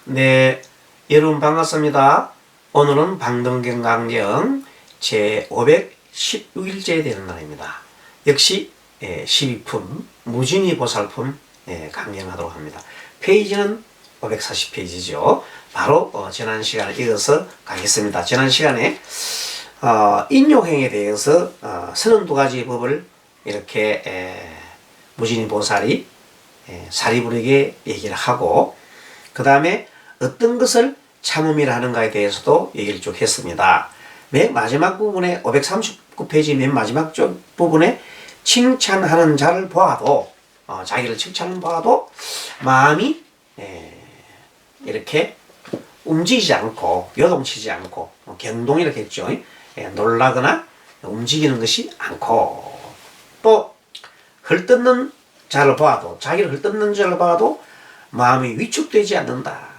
네, 여러분 반갑습니다. 오늘은 방등경강경 제516일째 되는 날입니다. 역시 12품 무진이 보살품 강연하도록 합니다. 페이지는 540페이지죠. 바로 지난 시간을 이어서 가겠습니다. 지난 시간에 인욕행에 대해서 32가지 법을 이렇게 무진이 보살이 사리부리게 얘기를 하고, 그 다음에 어떤 것을 참음이라 하는가에 대해서도 얘기를 쭉 했습니다. 맨 마지막 부분에 539페이지 맨 마지막 쪽 부분에 칭찬하는 자를 보아도 자기를 칭찬하는 보아도 마음이 이렇게 움직이지 않고 요동치지 않고 경동이라고 했죠. 놀라거나 움직이는 것이 않고, 또 헐뜯는 자를 봐도 자기를 헐뜯는 자를 봐도 마음이 위축되지 않는다.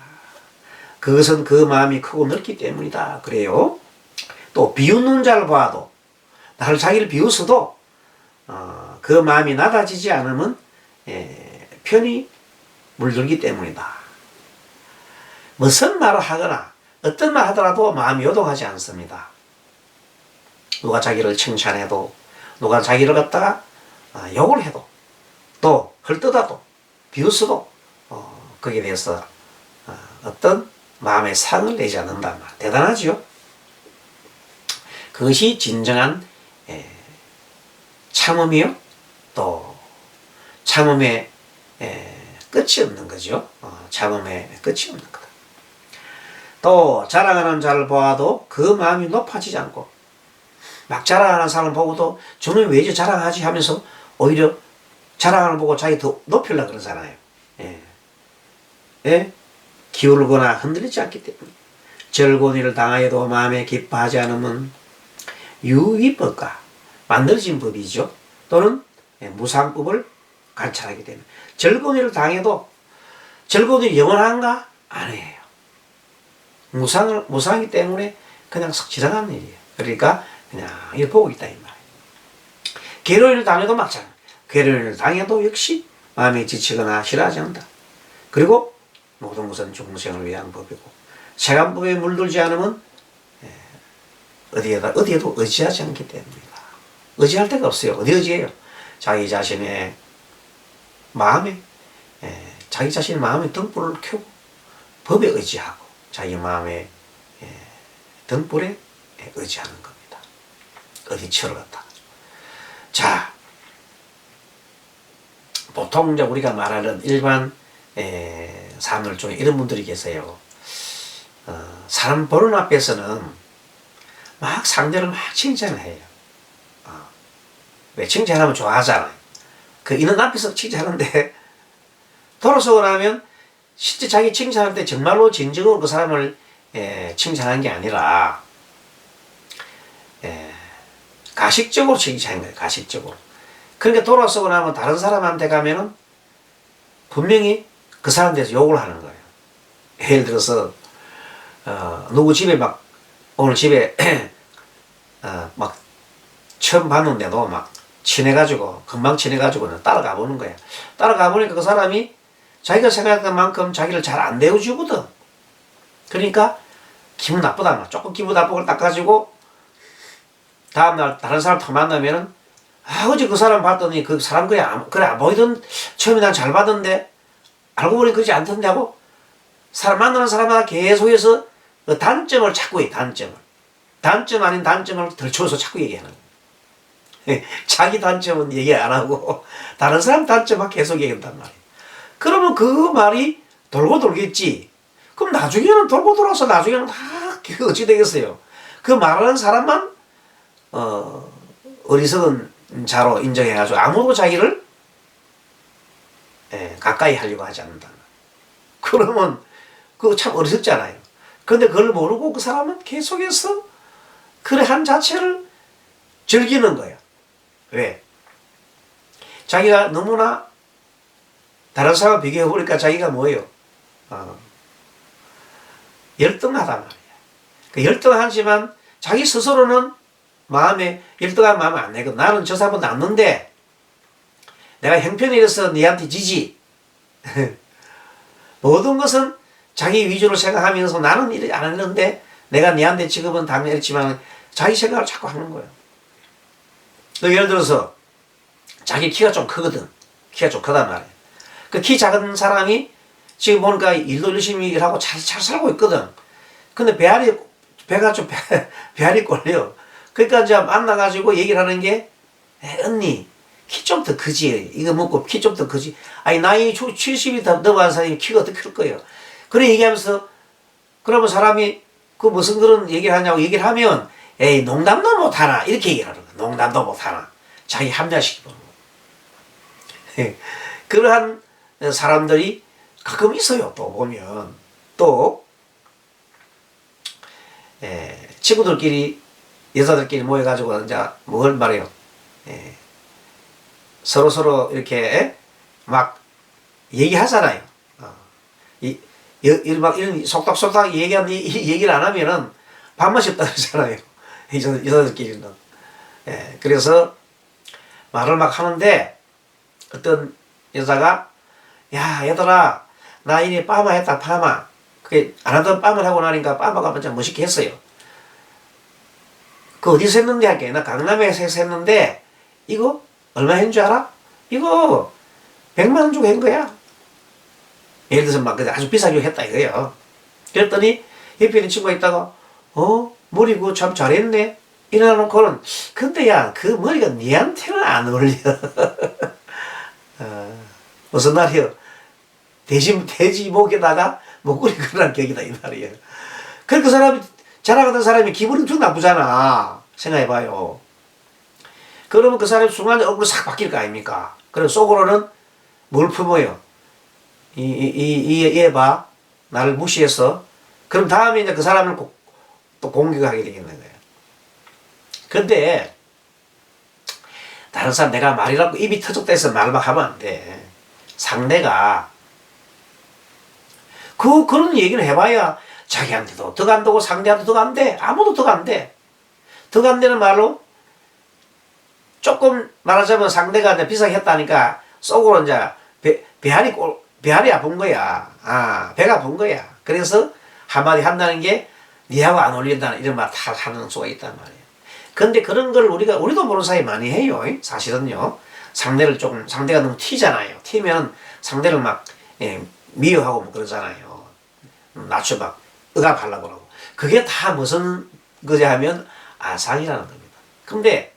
그것은 그 마음이 크고 넓기 때문이다. 그래요. 또 비웃는 자를 봐도 나를 자기를 비웃어도 그 마음이 낮아지지 않으면 편히 물들기 때문이다. 무슨 말을 하거나 어떤 말 하더라도 마음이 요동하지 않습니다. 누가 자기를 칭찬해도, 누가 자기를 갖다가 욕을 해도, 또 헐뜯어도 비웃어도 거기에 대해서 어떤 마음의 상을 내지 않는다. 대단하지요. 그것이 진정한 참음이요. 또 참음의 끝이 없는 거죠. 참음의 끝이 없는 거다. 또 자랑하는 자를 보아도 그 마음이 높아지지 않고, 막 자랑하는 사람을 보고도 저는 왜 저 자랑하지 하면서 오히려 자랑하는 보고 자기 더 높이려고 그러잖아요. 기울거나 흔들리지 않기 때문에. 절곤 일을 당하여도 마음에 기뻐하지 않으면 유의법과 만들어진 법이죠. 또는 무상법을 관찰하기 때문에. 절곤 일을 당해도 절곤 일이 영원한가? 아니에요. 무상이기 때문에 그냥 썩 지나가는 일이에요. 그러니까 그냥 이걸 보고 있다 이 말이에요. 괴로운 일을 당해도 마찬가지. 괴로운 일을 당해도 역시 마음이 지치거나 싫어하지 않는다. 그리고 모든 것은 중생을 위한 법이고, 세간법에 물들지 않으면 어디에도 의지하지 않기 때문이다. 의지할 데가 없어요. 어디 의지해요? 자기 자신의 마음에 자기 자신의 마음에 등불을 켜고 법에 의지하고 자기 마음의 등불에 의지하는 겁니다. 어디 치러갔다. 자, 보통 이제 우리가 말하는 일반 사람들 중에 이런 분들이 계세요. 사람 보는 앞에서는 막 상대를 막 칭찬을 해요. 왜 칭찬하면 좋아하잖아요. 그 있는 앞에서 칭찬하는데 돌아서고 나면 실제 자기 칭찬할 때 정말로 진정으로 그 사람을 칭찬한 게 아니라 가식적으로 칭찬한 거예요. 가식적으로. 그러니까 돌아서고 나면 다른 사람한테 가면은 분명히 그 사람에 대해서 욕을 하는 거예요. 예를 들어서 누구 집에 막 오늘 집에 막 처음 봤는데도 막 친해가지고 금방 친해가지고 따라가 보는 거야. 따라가 보니까 그 사람이 자기가 생각한 만큼 자기를 잘 안 대해주거든. 그러니까 기분 나쁘다 말. 조금 기분 나쁘고 딱 가지고 다음날 다른 사람 더 만나면은 어제 그 사람 봤더니 그 사람 그래 안 보이던, 처음에 난 잘 봤는데 알고 보니 그러지 않던데 하고 사람 만나는 사람마다 계속해서 그 단점을 찾고 해. 단점 아닌 단점을 덜쳐서 찾고 얘기하는 거예요. 자기 단점은 얘기 안 하고 다른 사람 단점만 계속 얘기한단 말이에요. 그러면 그 말이 돌고 돌겠지. 그럼 나중에는 돌고 돌아서 나중에는 다 어찌 되겠어요. 그 말하는 사람만 어리석은 자로 인정해가지고 아무도 자기를 가까이 하려고 하지 않는다. 그러면 그거 참 어리석잖아요. 그런데 그걸 모르고 그 사람은 계속해서 그래 한 자체를 즐기는 거예요. 왜? 자기가 너무나 다른 사람 비교해보니까 자기가 뭐예요? 열등하단 말이야. 그 열등하지만 자기 스스로는 마음에 열등한 마음 안 내고 나는 저 사람보다 낫는데 내가 형편이 이래서 니한테 지지. 모든 것은 자기 위주로 생각하면서 나는 이렇게 안 했는데 내가 니한테 지금은 당했지만 자기 생각을 자꾸 하는 거예요. 또 예를 들어서 자기 키가 좀 크거든. 키가 좀 크단 말이에요. 그 키 작은 사람이 지금 보니까 일도 열심히 일하고 잘 살고 있거든. 근데 배가 좀 배알이 꼴려. 그러니까 이제 만나가지고 얘기를 하는 게, 언니, 키 좀 더 크지. 이거 먹고 키 좀 더 크지. 아니, 나이 70이 더 넘어간 사람이 키가 어떻게 클 거예요. 그래 얘기하면서, 그러면 사람이 그 무슨 그런 얘기를 하냐고 얘기를 하면, 에이, 농담도 못하나. 이렇게 얘기를 하는 거야. 농담도 못하나. 자기 합리화시키고. 그러한 사람들이 가끔 있어요. 또 보면. 또, 친구들끼리, 여자들끼리 모여가지고, 이제, 뭘 말해요. 서로 이렇게, 막, 얘기하잖아요. 이런 속닥속닥 얘기를 안 하면은, 밥맛이 없다 그러잖아요. 여자들끼리는. 그래서, 말을 막 하는데, 어떤 여자가, 야, 얘들아, 나 이리 빠마 했다, 빠마. 그게 안 하던 빰을 하고 나니까 빰아가 먼저 멋있게 했어요. 그 어디서 했는데 할게. 나 강남에서 했는데 이거 얼마 했는 줄 알아? 이거 100만 원 주고 한 거야. 예를 들어서 막 아주 비싸게 했다 이거예요. 그랬더니 옆에 있는 친구가 있다가 머리 그거 참 잘했네. 이래놓고는 근데 야 그 머리가 니한테는 안 어울려. 무슨 말이요? 돼지 목에다가 목걸이 걸어놓은 격이다 이 말이에요. 그러니까 그 사람이 자랑하던 사람이 기분이 엄청 나쁘잖아. 생각해봐요. 그러면 그 사람이 순간 얼굴이 싹 바뀔 거 아닙니까? 그럼 속으로는 뭘 품어요? 얘 봐. 나를 무시해서. 그럼 다음에 이제 그 사람을 또 공격을 하게 되겠는 거예요. 근데 다른 사람 내가 말이라고 입이 터졌다 해서 말 막 하면 안 돼. 상대가 그런 얘기를 해봐야 자기한테도 덕 안 되고 상대한테도 덕 안 돼. 아무도 덕 안 돼. 덕 안 되는 말로 조금 말하자면 상대가 이제 비싸게 했다니까 속으로 이제 배알이 아픈 거야. 배가 아픈 거야. 그래서 한마디 한다는 게 니하고 안 어울린다는 이런 말 다 하는 수가 있단 말이에요. 근데 그런 걸 우리도 모르는 사이 많이 해요. 사실은요. 상대가 너무 튀잖아요. 튀면 상대를 막, 미워하고 뭐 그러잖아요. 낮춰 막 억압하려고 그러고. 그게 다 무슨 거지 하면 아상이라는 겁니다. 근데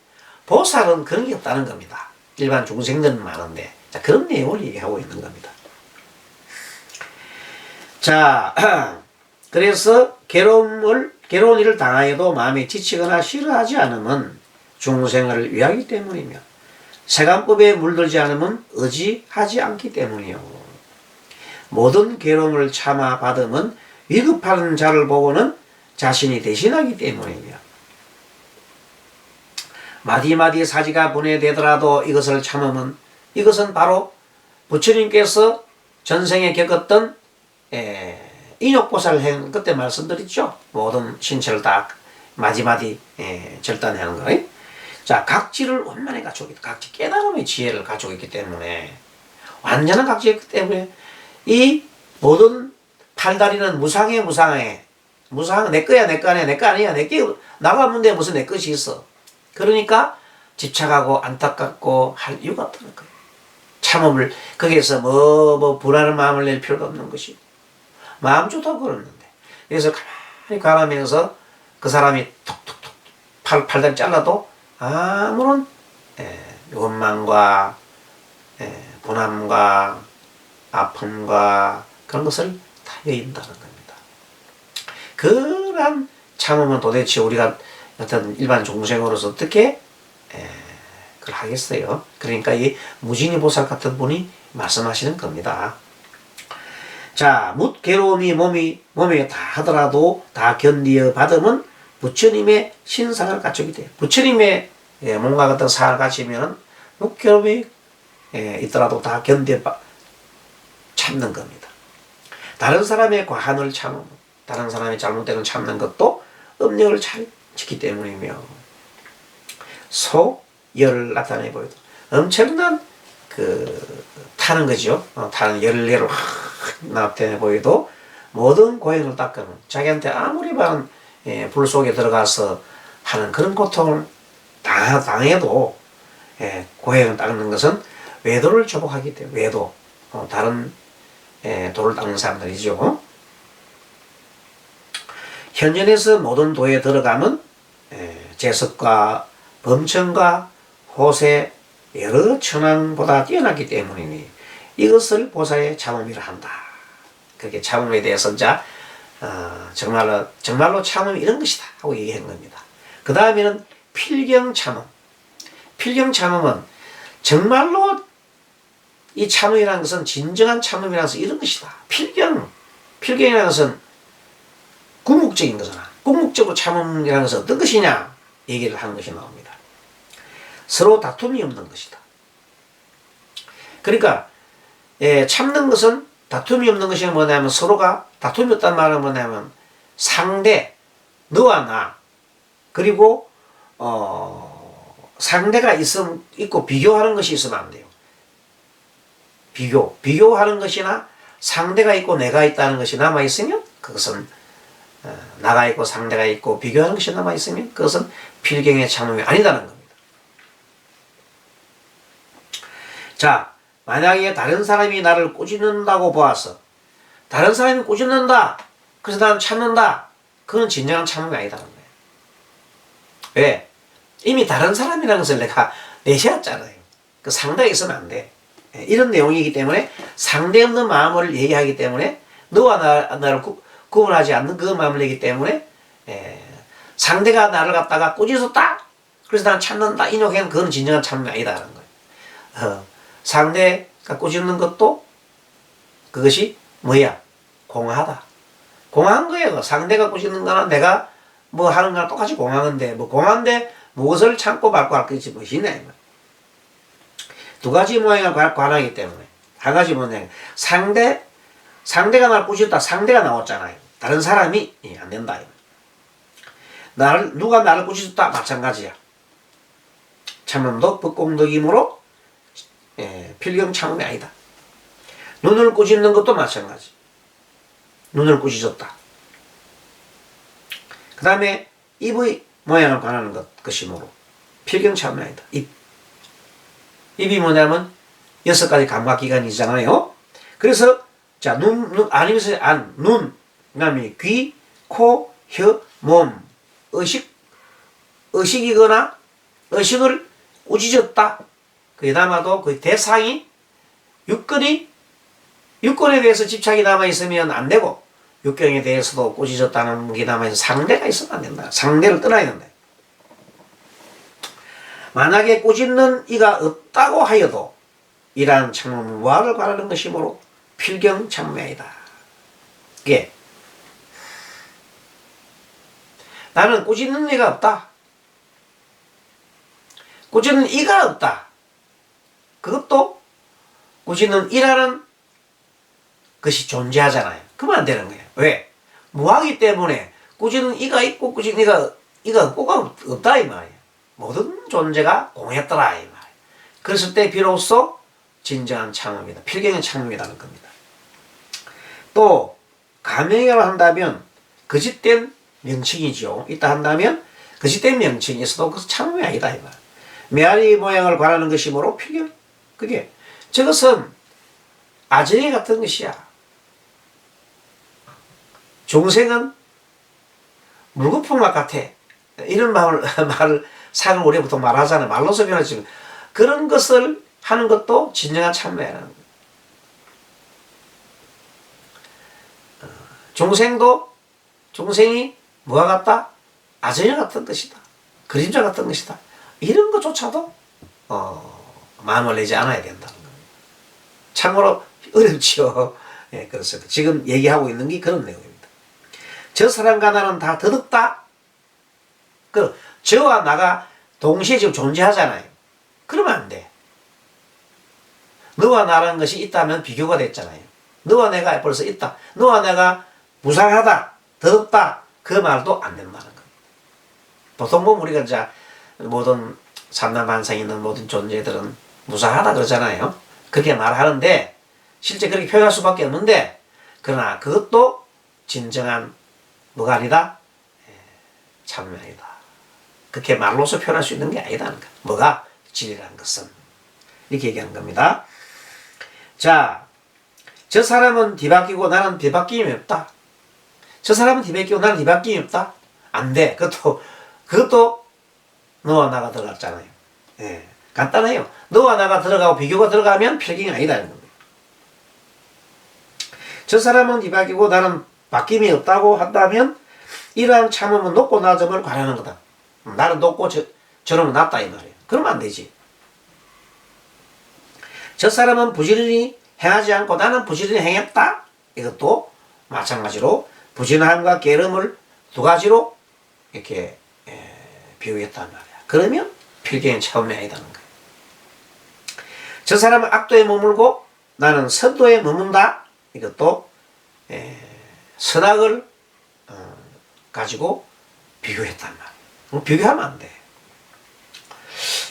보살은 그런 게 없다는 겁니다. 일반 중생들은 많은데. 자, 그런 내용을 얘기하고 있는 겁니다. 자, 그래서 괴로운 일을 당하여도 마음에 지치거나 싫어하지 않으면 중생을 위하기 때문이며 세간법에 물들지 않으면 의지하지 않기 때문이요. 모든 괴로움을 참아 받으면 위급한 자를 보고는 자신이 대신하기 때문이며 마디마디 사지가 분해되더라도 이것을 참으면 이것은 바로 부처님께서 전생에 겪었던 인욕보살 행 그때 말씀드렸죠. 모든 신체를 다 마디마디 절단하는 거. 자, 각지를 원만히 갖추고 있다. 각지 깨달음의 지혜를 갖추고 있기 때문에 완전한 각지였기 때문에 이 모든 팔다리는 무상해. 무상 내 거야 내 거 아니야 내 거 아니야 내게 나가는데 무슨 내 것이 있어. 그러니까 집착하고 안타깝고 할 이유가 없다는 거예요. 참음을 거기에서 뭐 불안한 마음을 낼 필요도 없는 것이 마음 좋다고 그러는데 그래서 가만히 가라면서 그 사람이 톡톡톡 팔다리 잘라도 아무런 원망과 분함과 아픔과 그런 것을 다 여인다는 겁니다. 그런 참으면 도대체 우리가 어떤 일반 중생으로서 어떻게 그걸 하겠어요? 그러니까 이 무진이 보살 같은 분이 말씀하시는 겁니다. 자, 뭇 괴로움이 몸에 다 하더라도 다 견디어 받으면 부처님의 신상을 갖추게 돼요. 부처님의 몸과 같은 상을 갖추면 뭇 괴로움이 있더라도 다 견디어 참는 겁니다. 다른 사람의 과한을 참으면 다른 사람의 잘못되는 참는 것도 음력을 잘 지키기 때문이며 소열을 나타내 보여도 엄청난 타는 거죠. 타는 열을 나타내 보여도 모든 고행을 닦으면 자기한테 아무리 많은 불 속에 들어가서 하는 그런 고통을 당해도 고행을 닦는 것은 외도를 조복하기 때문에 외도 다른 도를 닦는 사람들이죠. 현전에서 모든 도에 들어가면 재석과 범천과 호세 여러 천왕보다 뛰어났기 때문이니 이것을 보살의 참음이라 한다. 그렇게 참음에 대해서 자 정말로 참음이 이런 것이다 하고 얘기한 겁니다. 그 다음에는 필경 참음. 필경 참음은 정말로 이 참음이라는 것은 진정한 참음이라는 것은 이런 것이다. 필경이라는 것은 궁극적인 것이나 궁극적으로 참음이라는 것은 어떤 것이냐 얘기를 하는 것이 나옵니다. 서로 다툼이 없는 것이다. 그러니까 참는 것은 다툼이 없는 것이 뭐냐면 서로가 다툼이 없다는 말은 뭐냐면 상대, 너와 나 그리고 상대가 있고 비교하는 것이 있으면 안 돼요. 비교하는 것이나 상대가 있고 내가 있다는 것이 남아있으면 그것은 나가 있고 상대가 있고 비교하는 것이 남아있으면 그것은 필경의 참음이 아니다는 겁니다. 자, 만약에 다른 사람이 나를 꾸짖는다고 보아서 다른 사람이 꾸짖는다 그래서 나는 참는다 그건 진정한 참음이 아니다는 거예요. 왜? 이미 다른 사람이라는 것을 내가 내세웠잖아요. 그 상대가 있으면 안 돼. 이런 내용이기 때문에 상대 없는 마음을 얘기하기 때문에 너와 나를 구분하지 않는 그 마음을 얘기하기 때문에 상대가 나를 갖다가 꾸짖었다 그래서 나는 참는다 인욕해는 그건 진정한 참음이 아니다는 거예요. 상대가 꾸짖는 것도 그것이 뭐야? 공하다. 공한 거예요. 상대가 꾸짖는 거나 내가 뭐 하는 거나 똑같이 공하는데 뭐 공한데 무엇을 참고 말고 할 것이 무엇이냐. 두 가지 모양을 관하기 때문에 한 가지 뭐냐 상대가 나를 꾸짖었다 상대가 나왔잖아요. 다른 사람이 안 된다. 누가 나를 꾸짖었다 마찬가지야. 참음도 법공덕이므로 필경 참음이 아니다. 눈을 꾸짖는 것도 마찬가지. 눈을 꾸짖었다. 그 다음에 입의 모양을 관하는 것이 뭐로? 필경 참음이 아니다. 입이 뭐냐면 6가지 감각기관이잖아요. 그래서 자, 아니면서 눈, 그 다음에 귀, 코, 혀, 몸, 의식이거나 의식을 꾸짖었다. 그 다음에도 그 대상이 육권에 대해서 집착이 남아있으면 안 되고 육경에 대해서도 꾸짖었다는 게 남아있어서 상대가 있으면 안 된다. 상대를 떠나야 된다. 만약에 꾸짖는 이가 없다고 하여도 이러한 참음은 무아를 관하는 것이므로 필경 참음이 아니다. 예. 나는 꾸짖는 이가 없다. 꾸짖는 이가 없다. 그것도 꾸짖는 이라는 것이 존재하잖아요. 그러면 안 되는 거예요. 왜? 무하기 때문에 꾸짖는 이가 있고 꾸짖는 이가 없고가 없다 이 말이에요. 모든 존재가 공했더라 이 말이에요. 그랬을 때 비로소 진정한 참음이다. 필경의 참음이라는 겁니다. 또 가명이라고 한다면 거짓된 명칭이죠. 있다 한다면 거짓된 명칭이 있어도 그것은 참음이 아니다 이 말. 메아리 모양을 관하는 것이 뭐로 필경? 그게 저것은 아저리 같은 것이야. 중생은 물거품과 같아. 이런 말을 사는 우리가 보통 말하잖아요. 말로서 변하지만 그런 것을 하는 것도 진정한 참회라는 거예요. 중생이 뭐가 같다? 아저리 같은 것이다. 그림자 같은 것이다. 이런 것조차도 마음을 내지 않아야 된다는 겁니다. 참으로 어렵죠. 예, 그렇습니다. 지금 얘기하고 있는 게 그런 내용입니다. 저 사람과 나는 다 더럽다. 저와 나가 동시에 지금 존재하잖아요. 그러면 안 돼. 너와 나라는 것이 있다면 비교가 됐잖아요. 너와 내가 벌써 있다. 너와 내가 무상하다. 더럽다. 그 말도 안 된다는 겁니다. 보통 보면 우리가 이제 모든 삼남반상에 있는 모든 존재들은 무상하다 그러잖아요. 그렇게 말하는데 실제 그렇게 표현할 수밖에 없는데 그러나 그것도 진정한 뭐가 아니다? 참음이 아니다. 그렇게 말로서 표현할 수 있는 게 아니다는 거야. 뭐가? 진리라는 것은. 이렇게 얘기하는 겁니다. 자, 저 사람은 뒤바뀌고 나는 뒤바뀜이 없다. 저 사람은 뒤바뀌고 나는 뒤바뀜이 없다. 안 돼. 그것도 너와 나가 들어갔잖아요. 예, 간단해요. 너와 나가 들어가고 비교가 들어가면 필경이 아니다는 겁니다. 저 사람은 뒤바뀌고 나는 바뀜이 없다고 한다면 이러한 참음은 높고 낮음을 관하는 거다. 나는 높고 저놈은 낮다 이 말이에요. 그러면 안 되지. 저 사람은 부지런히 행하지 않고 나는 부지런히 행했다. 이것도 마찬가지로 부지런함과 게으름을 두 가지로 이렇게 비유했단 말이야. 그러면 필경의 참음이 아니다는 거예요. 저 사람은 악도에 머물고 나는 선도에 머문다. 이것도 선악을 가지고 비교했단 말이야. 비교하면 안 돼.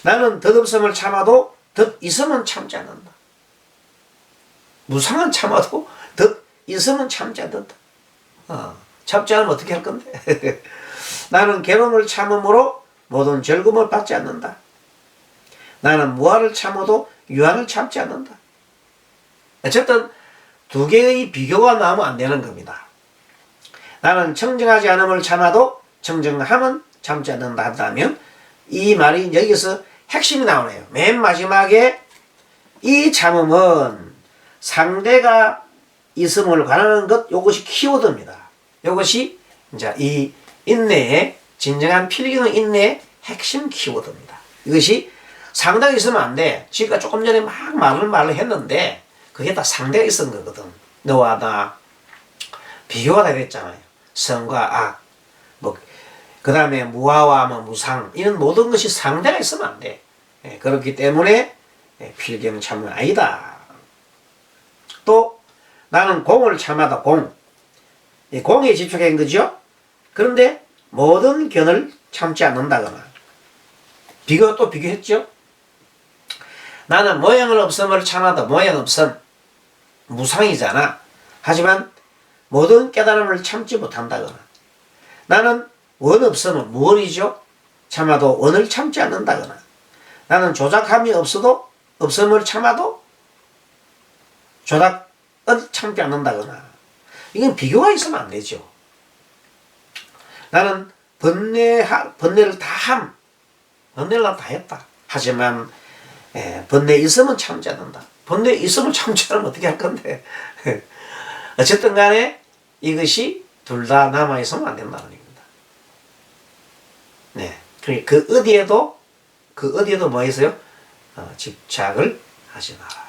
나는 덧없음을 참아도 덧있음은 참지 않는다. 무상은 참아도 덧있음은 참지 않는다. 참지 않으면 어떻게 할 건데? 나는 괴로움을 참음으로 모든 즐거움을 받지 않는다. 나는 무아를 참아도 유한을 참지 않는다. 어쨌든 두 개의 비교가 나오면 안 되는 겁니다. 나는 청정하지 않음을 참아도 청정함은 참지 않는다 한다면 이 말이 여기서 핵심이 나오네요. 맨 마지막에 이 참음은 상대가 있음을 관하는 것, 이것이 키워드입니다. 이것이 이제 이 인내의 진정한 필경의 인내의 핵심 키워드입니다. 이것이 상대가 있으면 안 돼. 지금까지 조금 전에 막 말을 했는데 그게 다 상대가 있었던 거거든. 너와 나 비교가 다 됐잖아요. 선과 악, 그 다음에 무아와 무상, 이런 모든 것이 상대가 있으면 안 돼. 그렇기 때문에 필경은 참은 아니다. 또 나는 공을 참아다. 이 공에 집착한 거죠. 그런데 모든 견을 참지 않는다거나 또 비교했죠. 나는 모양을 없음을 참아다. 모양 없음 무상이잖아. 하지만 모든 깨달음을 참지 못한다거나 나는 원 없음은 무원이죠. 참아도 원을 참지 않는다거나 나는 조작함이 없어도 없음을 참아도 조작은 참지 않는다거나 이건 비교가 있으면 안 되죠. 나는 번뇌를 다 했다. 하지만 번뇌 있음은 참지 않는다. 번뇌 있음을 참지 않으면 어떻게 할 건데. 어쨌든 간에 이것이 둘 다 남아있으면 안 된다는 얘기입니다. 네. 그 어디에도 뭐 있어요? 집착을 하지 마라.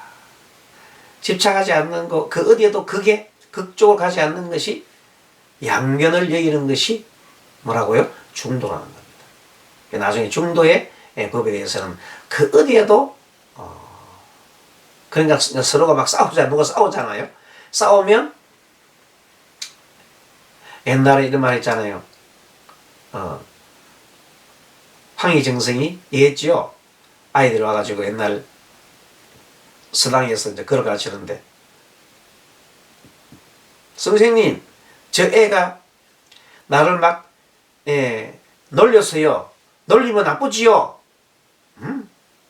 집착하지 않는 거, 그 어디에도 극적으로 가지 않는 것이 양면을 여기는 것이 뭐라고요? 중도라는 겁니다. 나중에 중도의 법에 대해서는 그 어디에도 그러니까 서로가 막 누가 싸우잖아요. 싸우면 옛날에 이런 말 있잖아요. 황희정성이 얘기했죠. 아이들 와가지고 옛날 서당에서 이제 그걸 가르치는데 선생님 저 애가 나를 막 놀렸어요. 놀리면 나쁘지요?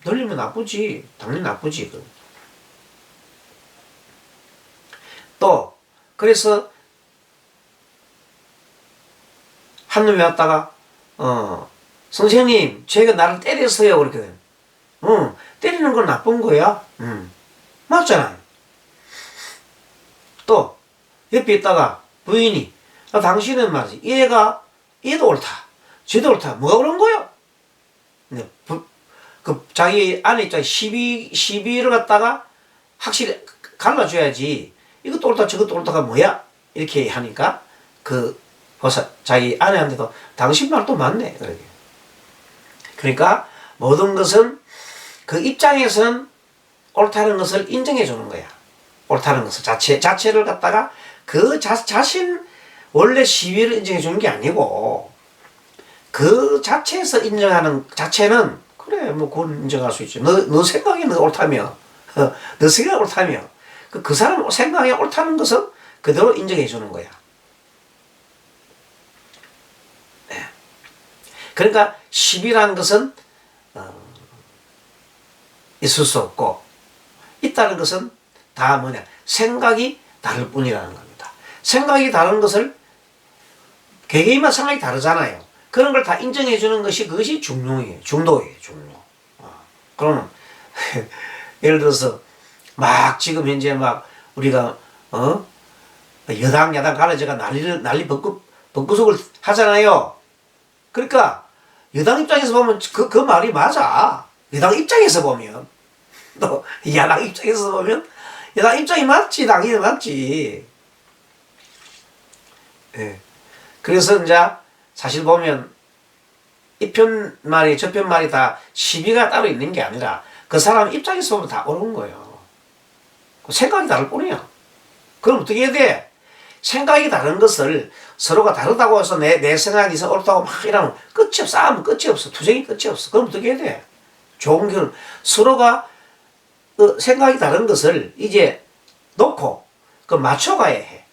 놀리면 나쁘지. 당연히 나쁘지. 또 그래서 한 놈이 왔다가 선생님 쟤가 나를 때렸어요. 그렇게 때리는 건 나쁜 거야. 맞잖아요. 또 옆에 있다가 부인이 당신은 말이지 얘도 옳다. 쟤도 옳다. 뭐가 그런 거요? 자기 안에 있잖아. 시비를 갖다가 확실히 갈라줘야지. 이것도 옳다 저것도 옳다가 뭐야? 이렇게 하니까 자기 아내한테도 당신 말도 맞네. 그러니까 모든 것은 그 입장에서는 옳다는 것을 인정해 주는 거야. 옳다는 것을 자체를 갖다가 그 자신 원래 시비를 인정해 주는 게 아니고 그 자체에서 인정하는 자체는 그래 뭐 그건 인정할 수 있지. 너 생각이 옳다며 너 생각이 옳다며 그 사람 생각이 옳다는 것은 그대로 인정해 주는 거야. 그러니까 시비란 것은 있을 수 없고 있다는 것은 다 뭐냐 생각이 다를 뿐이라는 겁니다. 생각이 다른 것을 개개인마다 생각이 다르잖아요. 그런 걸 다 인정해 주는 것이 그것이 중용이에요. 중도예요. 중용. 그러면 예를 들어서 막 지금 현재 막 우리가 여당 야당 갈라져가 난리 벚구석을 하잖아요. 그러니까 여당 입장에서 보면 그 말이 맞아. 여당 입장에서 보면 또 야당 입장에서 보면 여당 입장이 맞지. 당연히 맞지. 예. 그래서 이제 사실 보면 이편 말이 저편 말이 다 시비가 따로 있는 게 아니라 그 사람 입장에서 보면 다 옳은 거예요. 생각이 다를 뿐이야. 그럼 어떻게 해야 돼? 생각이 다른 것을 서로가 다르다고 해서 내 생각이 옳다고 막 이러면 끝이 없어. 싸움은 끝이 없어. 투쟁이 끝이 없어. 그럼 어떻게 해야 돼? 좋은 게 서로가 생각이 다른 것을 이제 놓고 그 맞춰가야 해.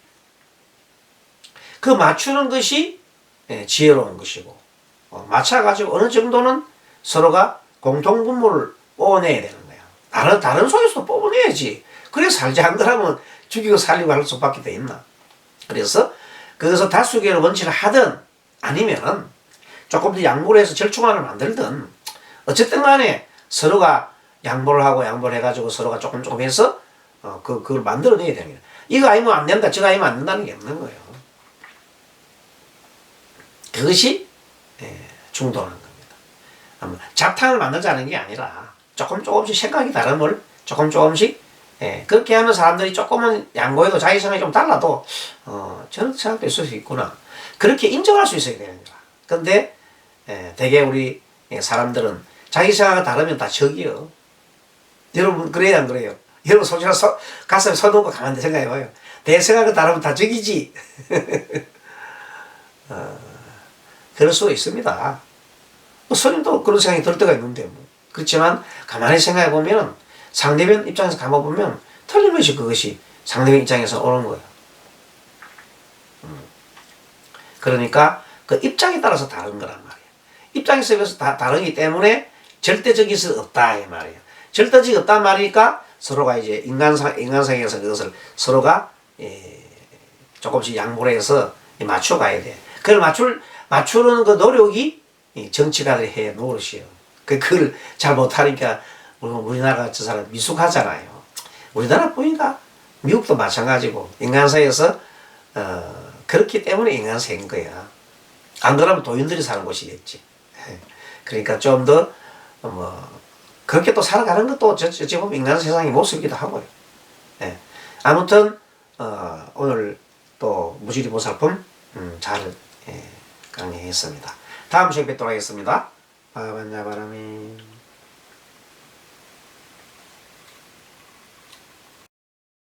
그 맞추는 것이 지혜로운 것이고 맞춰가지고 어느 정도는 서로가 공통분모를 뽑아내야 되는 거야. 다른 속에서도 뽑아내야지. 그래서 살지 한 거라면 죽이고 살리고 할 수밖에 돼 있나. 그래서 거기서 다수결 원칙을 하든 아니면은 조금 더 양보를 해서 절충안을 만들든 어쨌든 간에 서로가 양보를 하고 양보를 해가지고 서로가 조금 해서 그걸 만들어내야 되는 거야. 이거 아니면 안 된다 저거 아니면 안 된다는 게 없는 거예요. 그것이 중도하는 겁니다. 잡탕을 만들자는 게 아니라 조금씩 생각이 다름을 조금씩 그렇게 하면 사람들이 조금은 양보해도 자기 생각이 좀 달라도 저런 생각도 있을 수 있구나. 그렇게 인정할 수 있어야 되는 거야. 근데 대개 우리 사람들은 자기 생각이 다르면 다 적이요. 여러분 그래요 안 그래요? 여러분 솔직히 가슴에 손 놓고 가만히 생각해봐요. 내 생각이 다르면 다 적이지. 그럴 수가 있습니다. 스님도 그런 생각이 들 때가 있는데 뭐. 그렇지만 가만히 생각해보면 상대방 입장에서 감아보면 틀림없이 그것이 상대방 입장에서 옳은 거예요. 그러니까 그 입장에 따라서 다른 거란 말이에요. 입장에서 다르기 때문에 절대적일 수 없다 이 말이에요. 절대적이 없단 말이니까 서로가 이제 인간상에서 그것을 서로가 조금씩 양보를 해서 맞춰가야 돼. 그걸 맞추는 그 노력이 정치가들이 해 노릇이에요. 그걸 잘 못하니까 우리나라가 저 사람 미숙하잖아요. 우리나라뿐이다. 미국도 마찬가지고 인간사에서 그렇기 때문에 인간사인 거야. 안 그러면 도인들이 사는 곳이겠지. 그러니까 좀 더 그렇게 또 살아가는 것도 어찌 보면 인간 세상의 모습이기도 하고요. 아무튼 오늘 또 무지리보살품 잘 강의했습니다. 다음 시간에 뵙도록 하겠습니다. 바반야바라미